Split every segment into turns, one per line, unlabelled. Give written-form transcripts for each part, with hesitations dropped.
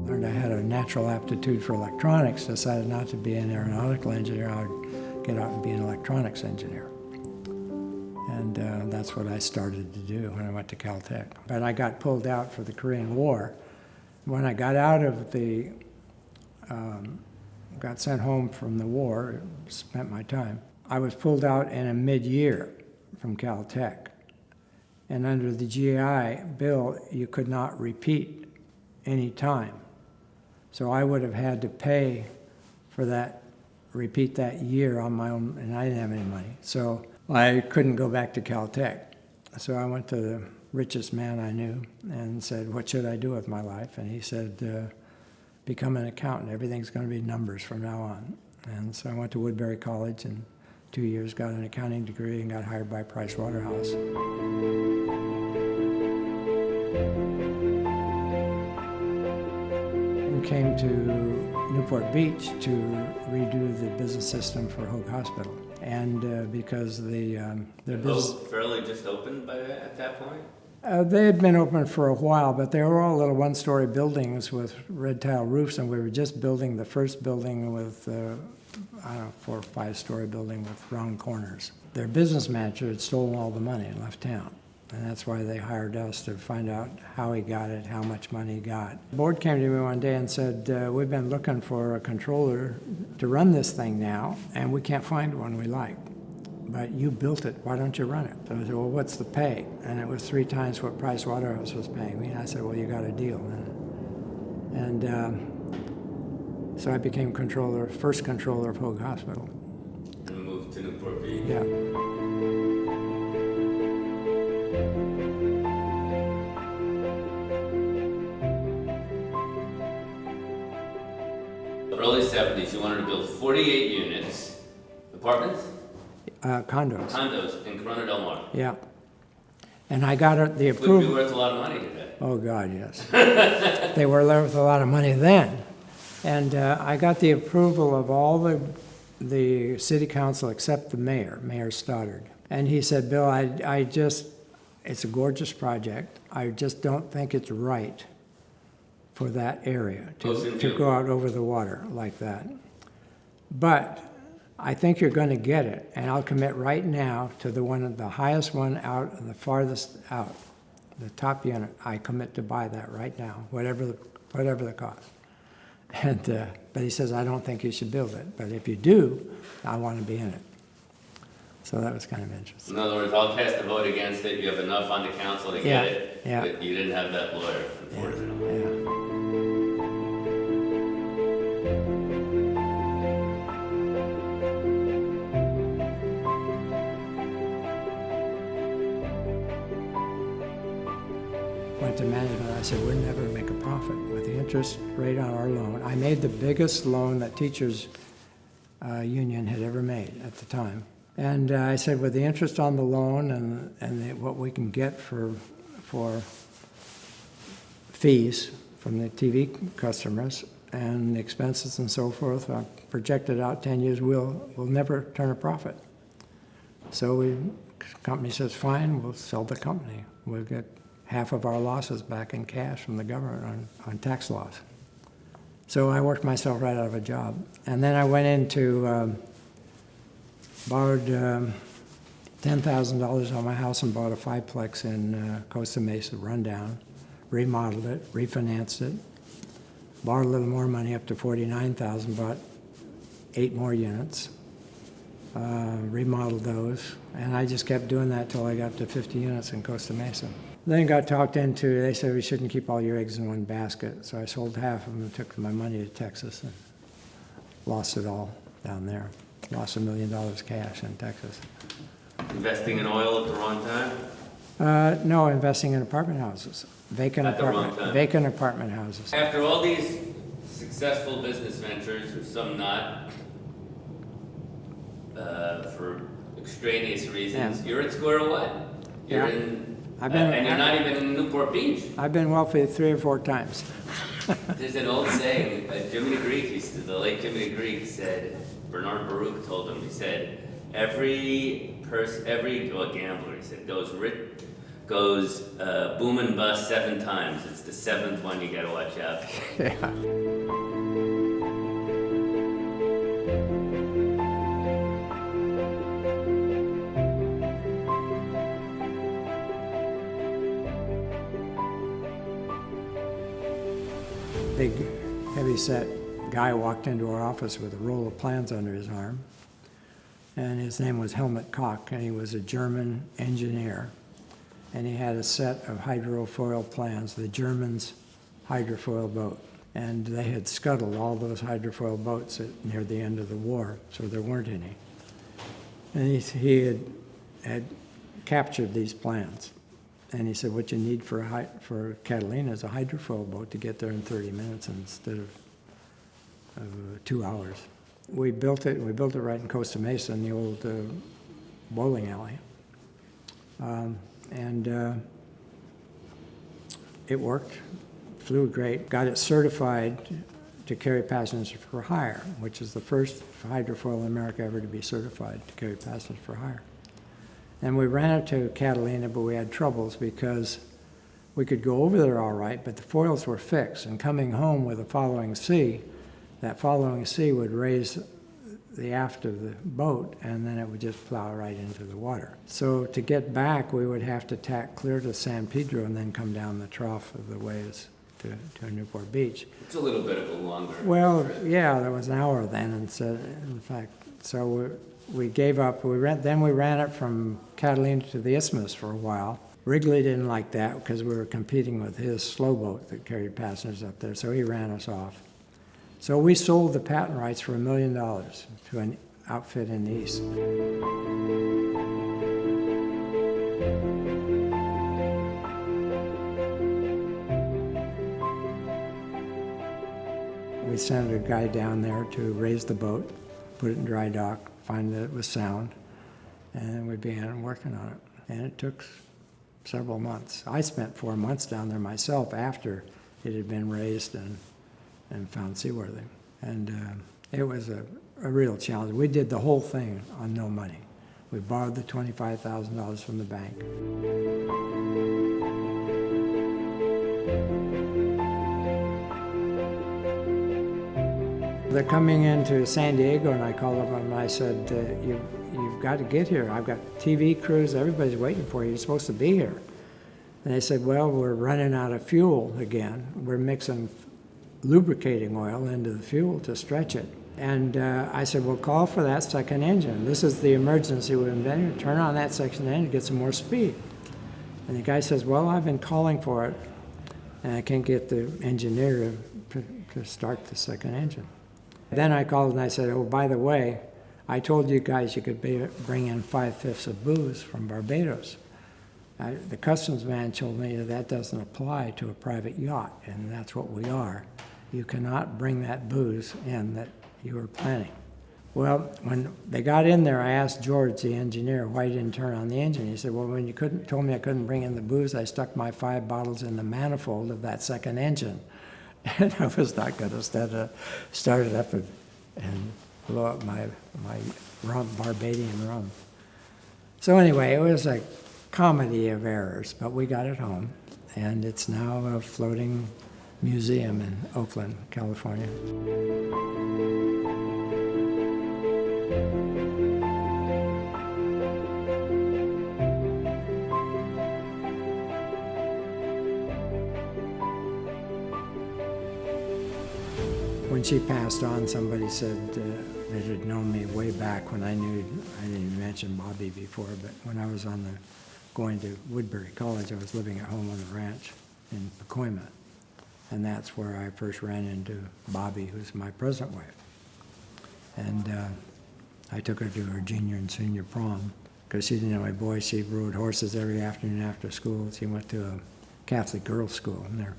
Learned I had a natural aptitude for electronics, decided not to be an aeronautical engineer, I would get out and be an electronics engineer. And that's what I started to do when I went to Caltech. But I got pulled out for the Korean War. When I got out of the, got sent home from the war, spent my time, I was pulled out in a mid-year from Caltech. And under the GI Bill, you could not repeat any time. So I would have had to pay for that, repeat that year on my own, and I didn't have any money. So I couldn't go back to Caltech. So I went to the richest man I knew and said, what should I do with my life? And he said, become an accountant. Everything's going to be numbers from now on. And so I went to Woodbury College and 2 years, got an accounting degree and got hired by Price Waterhouse. And came to Newport Beach to redo the business system for Hoag Hospital. And because their business...
Hoag fairly just opened at that point?
They had been open for a while, but they were all little one-story buildings with red tile roofs, and we were just building the first building with, 4 or 5-story building with round corners. Their business manager had stolen all the money and left town, and that's why they hired us to find out how he got it, how much money he got. The board came to me one day and said, we've been looking for a controller to run this thing now, and we can't find one we like. But you built it, why don't you run it? So I said, well, what's the pay? And it was 3 times what Price Waterhouse was paying me. And I said, well, you got a deal. And so I became first controller of Hoag Hospital.
And moved to Newport Beach?
Yeah.
Early 70s, you wanted to build 48 units, apartments?
Condos.
Condos in Corona Del Mar.
Yeah. And I got the approval.
Would be worth a lot of money today.
Oh, God, yes. They were worth a lot of money then. And I got the approval of all the city council except the mayor, Mayor Stoddard. And he said, Bill, it's a gorgeous project. I just don't think it's right for that area to go out over the water like that. But I think you're going to get it, and I'll commit right now to the highest one out and the farthest out, the top unit. I commit to buy that right now, whatever the cost. And but he says, I don't think you should build it, but if you do, I want to be in it. So that was kind of interesting.
In other words, I'll cast a vote against it. You have enough on the council to get it.
Yeah.
But you didn't have that lawyer, unfortunately.
Yeah. Went to management, I said, we'll never make a profit with the interest rate on our loan. I made the biggest loan that teachers union had ever made at the time. And I said, with the interest on the loan and what we can get for fees from the TV customers and expenses and so forth, I projected out 10 years, we'll never turn a profit. So the company says, fine, we'll sell the company. We'll get half of our losses back in cash from the government on tax loss. So I worked myself right out of a job. And then I went into, borrowed $10,000 on my house and bought a 5-plex in Costa Mesa, rundown, remodeled it, refinanced it, borrowed a little more money up to $49,000, bought 8 more units, remodeled those, and I just kept doing that till I got to 50 units in Costa Mesa. Then got talked into, they said we shouldn't keep all your eggs in one basket, so I sold half of them and took my money to Texas and lost it all down there. Lost $1 million cash in Texas.
Investing in oil at the wrong time?
No, investing in apartment houses, vacant apartment houses.
After all these successful business ventures, or some not, for extraneous reasons, you're at square one. You're in. And you're not even in Newport Beach.
I've been wealthy 3 or 4 times.
There's an old saying, Jimmy the Greek, the late Jimmy the Greek said, Bernard Baruch told him, he said, every gambler, he said, goes boom and bust 7 times. It's the 7th one you gotta watch out for.
Yeah. Big, heavy-set guy walked into our office with a roll of plans under his arm, and his name was Helmut Koch, and he was a German engineer, and he had a set of hydrofoil plans, the Germans' hydrofoil boat, and they had scuttled all those hydrofoil boats near the end of the war, so there weren't any. And he had captured these plans. And he said, what you need for Catalina is a hydrofoil boat to get there in 30 minutes instead of 2 hours. We built it right in Costa Mesa in the old bowling alley. It worked, flew great, got it certified to carry passengers for hire, which is the first hydrofoil in America ever to be certified to carry passengers for hire. And we ran it to Catalina, but we had troubles because we could go over there all right, but the foils were fixed. And coming home with a following sea, that following sea would raise the aft of the boat, and then it would just plow right into the water. So to get back, we would have to tack clear to San Pedro and then come down the trough of the waves to Newport Beach.
It's a little bit of a longer
Well,
trip.
yeah, there was an hour then, and so, in fact, so we gave up. Then we ran it from Catalina to the Isthmus for a while. Wrigley didn't like that because we were competing with his slow boat that carried passengers up there, so he ran us off. So we sold the patent rights for $1 million to an outfit in the East. We sent a guy down there to raise the boat, put it in dry dock, find that it was sound, and we began working on it. And it took several months. I spent 4 months down there myself after it had been raised and found seaworthy. And it was a real challenge. We did the whole thing on no money. We borrowed the $25,000 from the bank. They're coming into San Diego, and I called them and I said, you've got to get here. I've got TV crews, everybody's waiting for you. You're supposed to be here. And they said, well, we're running out of fuel again. We're mixing lubricating oil into the fuel to stretch it. And I said, well, call for that second engine. This is the emergency we invented. Turn on that second engine to get some more speed. And the guy says, well, I've been calling for it, and I can't get the engineer to start the second engine. Then I called and I said, oh, by the way, I told you guys you could bring in 5/5 of booze from Barbados. The customs man told me that doesn't apply to a private yacht, and that's what we are. You cannot bring that booze in that you were planning. Well, when they got in there, I asked George, the engineer, why he didn't turn on the engine. He said, well, when you told me I couldn't bring in the booze, I stuck my 5 bottles in the manifold of that second engine. And I was not going to start it up and blow up my rum, Barbadian rum. So anyway, it was a comedy of errors, but we got it home, and it's now a floating museum in Oakland, California. When she passed on, somebody said that had known me way back when I didn't mention Bobby before, but when I was going to Woodbury College, I was living at home on the ranch in Pacoima. And that's where I first ran into Bobby, who's my present wife. And I took her to her junior and senior prom because she didn't know my boy. She rode horses every afternoon after school. She went to a Catholic girls' school, and their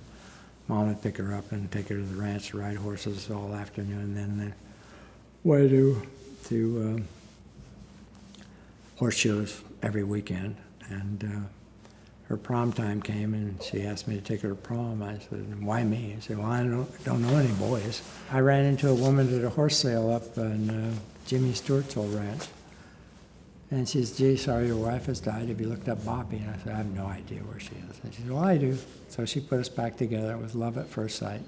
mom would pick her up and take her to the ranch to ride horses all afternoon, and then way to horse shows every weekend. And her prom time came, and she asked me to take her to prom. I said, why me? She said, well, I don't know any boys. I ran into a woman at a horse sale up on Jimmy Stewart's old ranch, And she says, gee, sorry, your wife has died. Have you looked up Boppy? And I said, I have no idea where she is. And she said, well, I do. So she put us back together. It was love at first sight.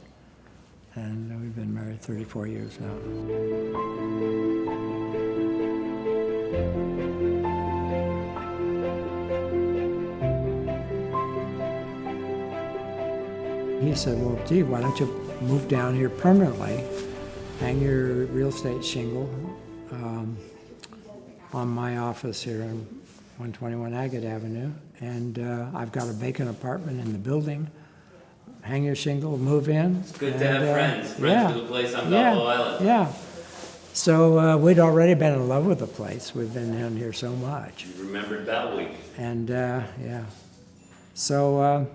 And we've been married 34 years now. He said, well, gee, why don't you move down here permanently, hang your real estate shingle on my office here on 121 Agate Avenue, and I've got a vacant apartment in the building. Hang your shingle, move in.
It's good to have friends with the place on Balboa Island.
Yeah. So we'd already been in love with the place. We've been down here so much.
You remembered that week.
And yeah. So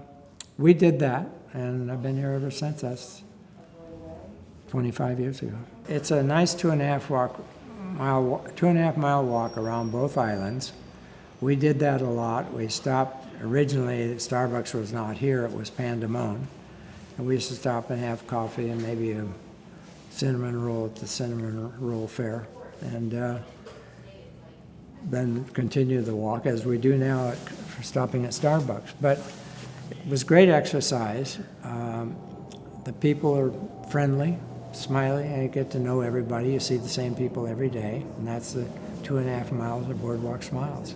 we did that, and I've been here ever since. That's 25 years ago. It's a nice 2.5 mile walk around both islands. We did that a lot. We stopped, originally Starbucks was not here, it was Pandemon. And we used to stop and have coffee and maybe a cinnamon roll at the cinnamon roll fair. And then continue the walk as we do now for stopping at Starbucks. But it was great exercise. The people are friendly, smiley, and you get to know everybody. You see the same people every day, and that's the 2.5 miles of Boardwalk Smiles.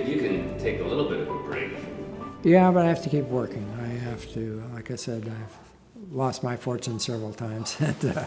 You can take a little bit of a break.
Yeah, but I have to keep working. I have to, like I said, I've lost my fortune several times. And,